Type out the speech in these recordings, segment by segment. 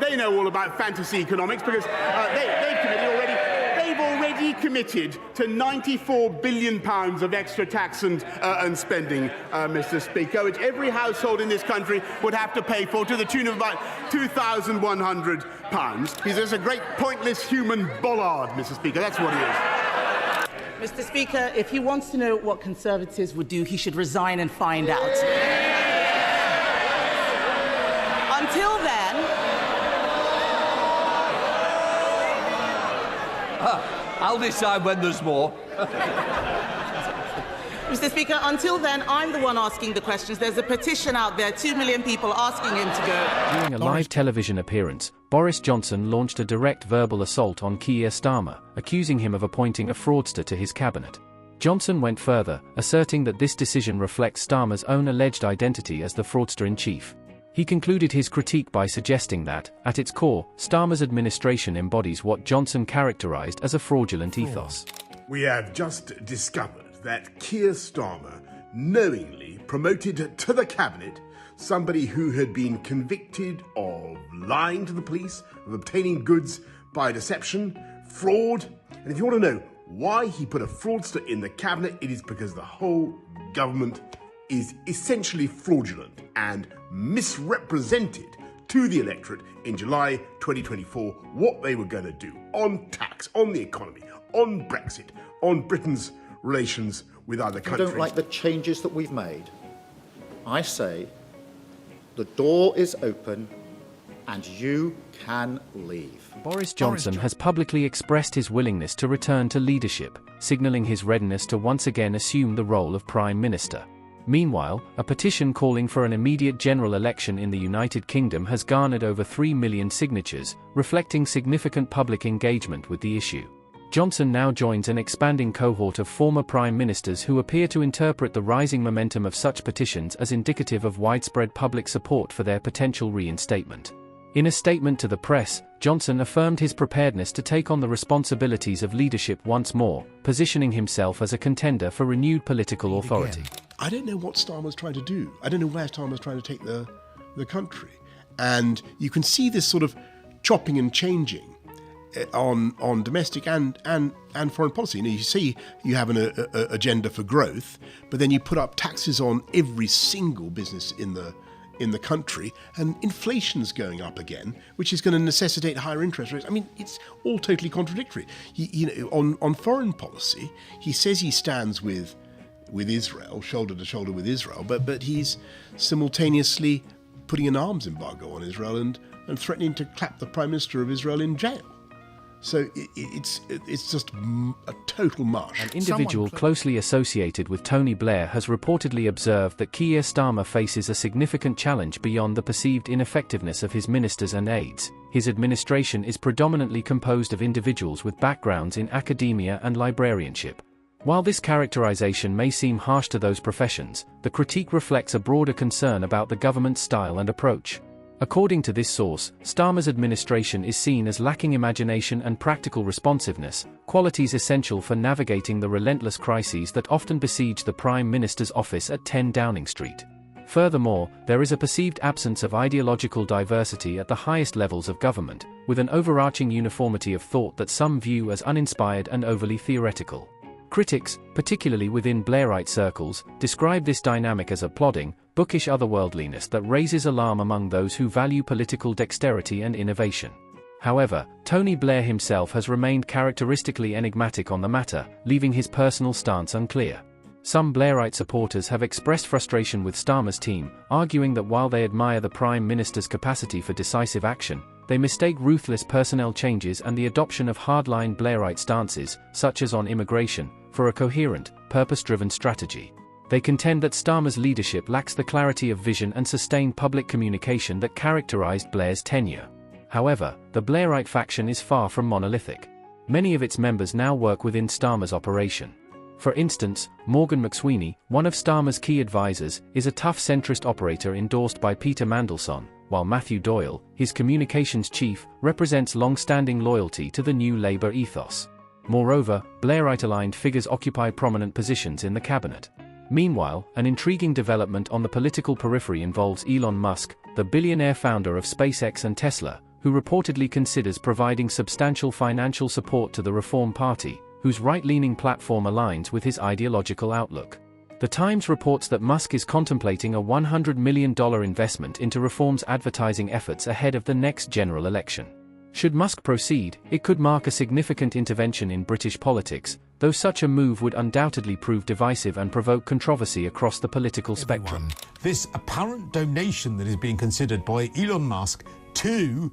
They know all about fantasy economics because they've already committed to £94 billion of extra tax and spending, Mr. Speaker, which every household in this country would have to pay for to the tune of about £2,100. He's just a great pointless human bollard, Mr. Speaker. That's what he is. Mr. Speaker, if he wants to know what Conservatives would do, he should resign and find out. Until then... I'll decide when there's more. Mr. Speaker, until then, I'm the one asking the questions. There's a petition out there, 2 million people asking him to go. During a live television appearance, Boris Johnson launched a direct verbal assault on Keir Starmer, accusing him of appointing a fraudster to his cabinet. Johnson went further, asserting that this decision reflects Starmer's own alleged identity as the fraudster-in-chief. He concluded his critique by suggesting that, at its core, Starmer's administration embodies what Johnson characterized as a fraudulent ethos. We have just discovered that Keir Starmer knowingly promoted to the cabinet somebody who had been convicted of lying to the police, of obtaining goods by deception, fraud. And if you want to know why he put a fraudster in the cabinet, it is because the whole government is essentially fraudulent and misrepresented to the electorate in July 2024 what they were going to do on tax, on the economy, on Brexit, on Britain's relations with other countries. I don't like the changes that we've made. I say the door is open and you can leave. Boris Johnson has publicly expressed his willingness to return to leadership, signalling his readiness to once again assume the role of Prime Minister. Meanwhile, a petition calling for an immediate general election in the United Kingdom has garnered over 3 million signatures, reflecting significant public engagement with the issue. Johnson now joins an expanding cohort of former prime ministers who appear to interpret the rising momentum of such petitions as indicative of widespread public support for their potential reinstatement. In a statement to the press, Johnson affirmed his preparedness to take on the responsibilities of leadership once more, positioning himself as a contender for renewed political authority. I don't know what Starmer's trying to do. I don't know where Starmer's trying to take the country. And you can see this sort of chopping and changing on domestic and foreign policy. You see you have an agenda for growth, but then you put up taxes on every single business in the country, and inflation's going up again, which is going to necessitate higher interest rates. I mean, it's all totally contradictory. On foreign policy, he says he stands with Israel, shoulder to shoulder with Israel, but he's simultaneously putting an arms embargo on Israel and threatening to clap the Prime Minister of Israel in jail. So it's just a total mush. An individual closely associated with Tony Blair has reportedly observed that Keir Starmer faces a significant challenge beyond the perceived ineffectiveness of his ministers and aides. His administration is predominantly composed of individuals with backgrounds in academia and librarianship. While this characterization may seem harsh to those professions, the critique reflects a broader concern about the government's style and approach. According to this source, Starmer's administration is seen as lacking imagination and practical responsiveness, qualities essential for navigating the relentless crises that often besiege the Prime Minister's office at 10 Downing Street. Furthermore, there is a perceived absence of ideological diversity at the highest levels of government, with an overarching uniformity of thought that some view as uninspired and overly theoretical. Critics, particularly within Blairite circles, describe this dynamic as a plodding, bookish otherworldliness that raises alarm among those who value political dexterity and innovation. However, Tony Blair himself has remained characteristically enigmatic on the matter, leaving his personal stance unclear. Some Blairite supporters have expressed frustration with Starmer's team, arguing that while they admire the Prime Minister's capacity for decisive action, they mistake ruthless personnel changes and the adoption of hardline Blairite stances, such as on immigration, for a coherent, purpose-driven strategy. They contend that Starmer's leadership lacks the clarity of vision and sustained public communication that characterized Blair's tenure. However, the Blairite faction is far from monolithic. Many of its members now work within Starmer's operation. For instance, Morgan McSweeney, one of Starmer's key advisors, is a tough centrist operator endorsed by Peter Mandelson, while Matthew Doyle, his communications chief, represents long-standing loyalty to the New Labour ethos. Moreover, Blairite-aligned figures occupy prominent positions in the cabinet. Meanwhile, an intriguing development on the political periphery involves Elon Musk, the billionaire founder of SpaceX and Tesla, who reportedly considers providing substantial financial support to the Reform Party, whose right-leaning platform aligns with his ideological outlook. The Times reports that Musk is contemplating a $100 million investment into Reform's advertising efforts ahead of the next general election. Should Musk proceed, it could mark a significant intervention in British politics, though such a move would undoubtedly prove divisive and provoke controversy across the political spectrum. This apparent donation that is being considered by Elon Musk to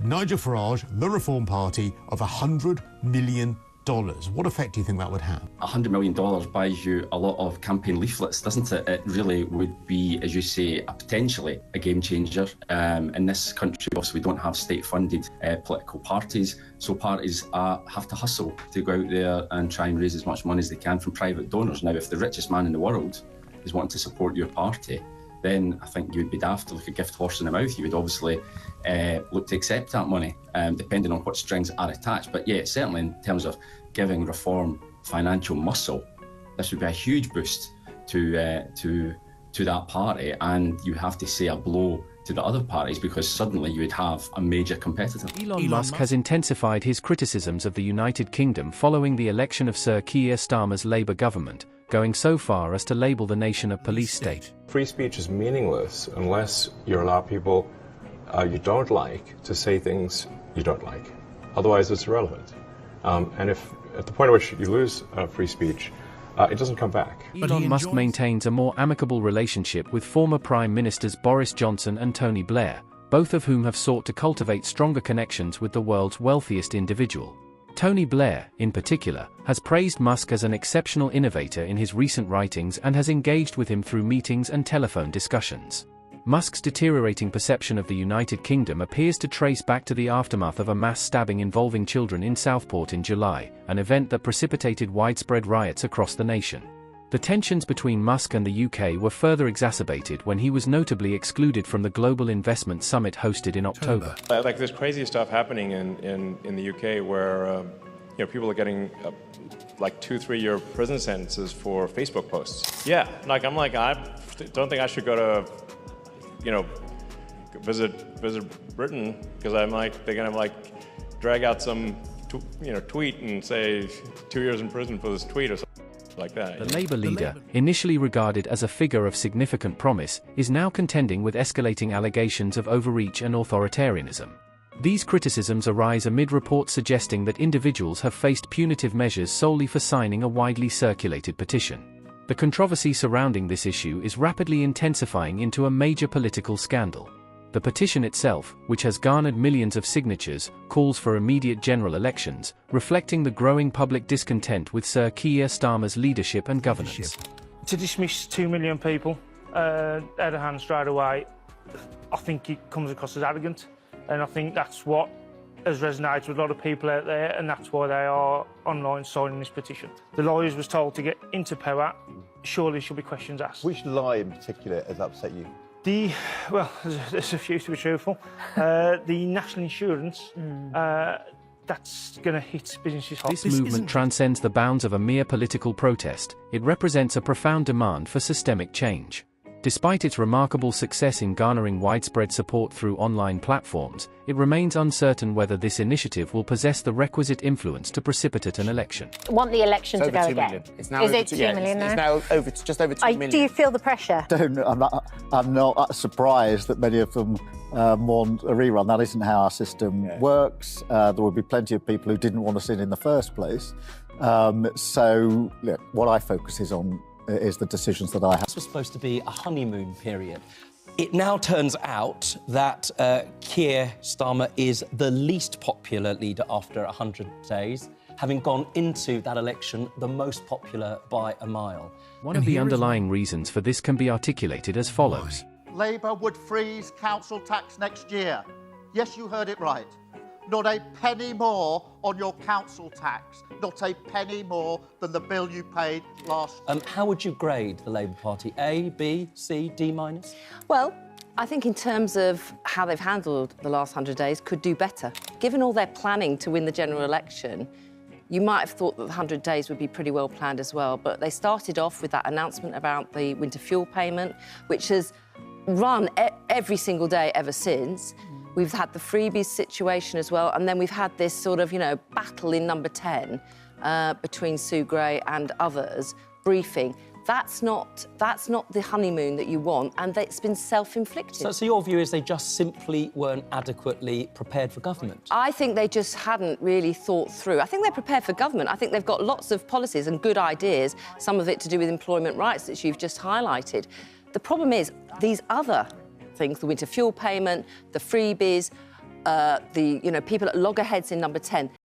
Nigel Farage, the Reform Party, of $100 million. What effect do you think that would have? $100 million buys you a lot of campaign leaflets, doesn't it? It really would be, as you say, potentially a game changer. In this country, obviously, we don't have state-funded political parties, so parties have to hustle to go out there and try and raise as much money as they can from private donors. Now, if the richest man in the world is wanting to support your party, then I think you would be daft to look a gift horse in the mouth. You would obviously look to accept that money, depending on what strings are attached. But yeah, certainly in terms of giving Reform financial muscle, this would be a huge boost to that party, and you have to say a blow to the other parties, because suddenly you would have a major competitor. Elon Musk has intensified his criticisms of the United Kingdom following the election of Sir Keir Starmer's Labour government, going so far as to label the nation a police state. Free speech is meaningless unless you allow people you don't like to say things you don't like. Otherwise, it's irrelevant. And if at the point at which you lose free speech, it doesn't come back. Elon Musk maintains a more amicable relationship with former Prime Ministers Boris Johnson and Tony Blair, both of whom have sought to cultivate stronger connections with the world's wealthiest individual. Tony Blair, in particular, has praised Musk as an exceptional innovator in his recent writings and has engaged with him through meetings and telephone discussions. Musk's deteriorating perception of the United Kingdom appears to trace back to the aftermath of a mass stabbing involving children in Southport in July, an event that precipitated widespread riots across the nation. The tensions between Musk and the UK were further exacerbated when he was notably excluded from the Global Investment Summit hosted in October. Like there's crazy stuff happening in the UK where people are getting like 2-3 year prison sentences for Facebook posts. Yeah, I don't think I should go to visit Britain because they're gonna drag out some tweet and say 2 years in prison for this tweet or something like that. The Labour leader, initially regarded as a figure of significant promise, is now contending with escalating allegations of overreach and authoritarianism. These criticisms arise amid reports suggesting that individuals have faced punitive measures solely for signing a widely circulated petition. The controversy surrounding this issue is rapidly intensifying into a major political scandal. The petition itself, which has garnered millions of signatures, calls for immediate general elections, reflecting the growing public discontent with Sir Keir Starmer's leadership and governance. To dismiss 2 million people out of hand straight away, I think it comes across as arrogant, and I think that's what has resonated with a lot of people out there, and that's why they are online signing this petition. The lawyers was told to get into power, surely there should be questions asked. Which lie in particular has upset you? There's a few to be truthful. The national insurance, that's going to hit businesses hard. This movement transcends the bounds of a mere political protest. It represents a profound demand for systemic change. Despite its remarkable success in garnering widespread support through online platforms, it remains uncertain whether this initiative will possess the requisite influence to precipitate an election. I want the election to go again. It's now Is it 2 million now? It's now just over 2 million. Do you feel the pressure? I'm not surprised that many of them want a rerun. That isn't how our system works. There will be plenty of people who didn't want us in the first place. So what I focus on is the decisions that I have. This was supposed to be a honeymoon period. It now turns out that Keir Starmer is the least popular leader after 100 days, having gone into that election the most popular by a mile. One of the underlying reasons for this can be articulated as follows. Labour would freeze council tax next year. Yes, you heard it right. Not a penny more on your council tax. Not a penny more than the bill you paid last year. How would you grade the Labour Party? A, B, C, D minus? Well, I think in terms of how they've handled the last 100 days, could do better. Given all their planning to win the general election, you might have thought that the 100 days would be pretty well planned as well, but they started off with that announcement about the winter fuel payment, which has run every single day ever since. We've had the freebies situation as well, and then we've had this sort of, battle in number 10 between Sue Gray and others, briefing. That's not the honeymoon that you want, and it's been self-inflicted. So your view is they just simply weren't adequately prepared for government? I think they just hadn't really thought through. I think they're prepared for government. I think they've got lots of policies and good ideas, some of it to do with employment rights that you've just highlighted. The problem is these other things, the winter fuel payment, the freebies, the people at loggerheads in number 10,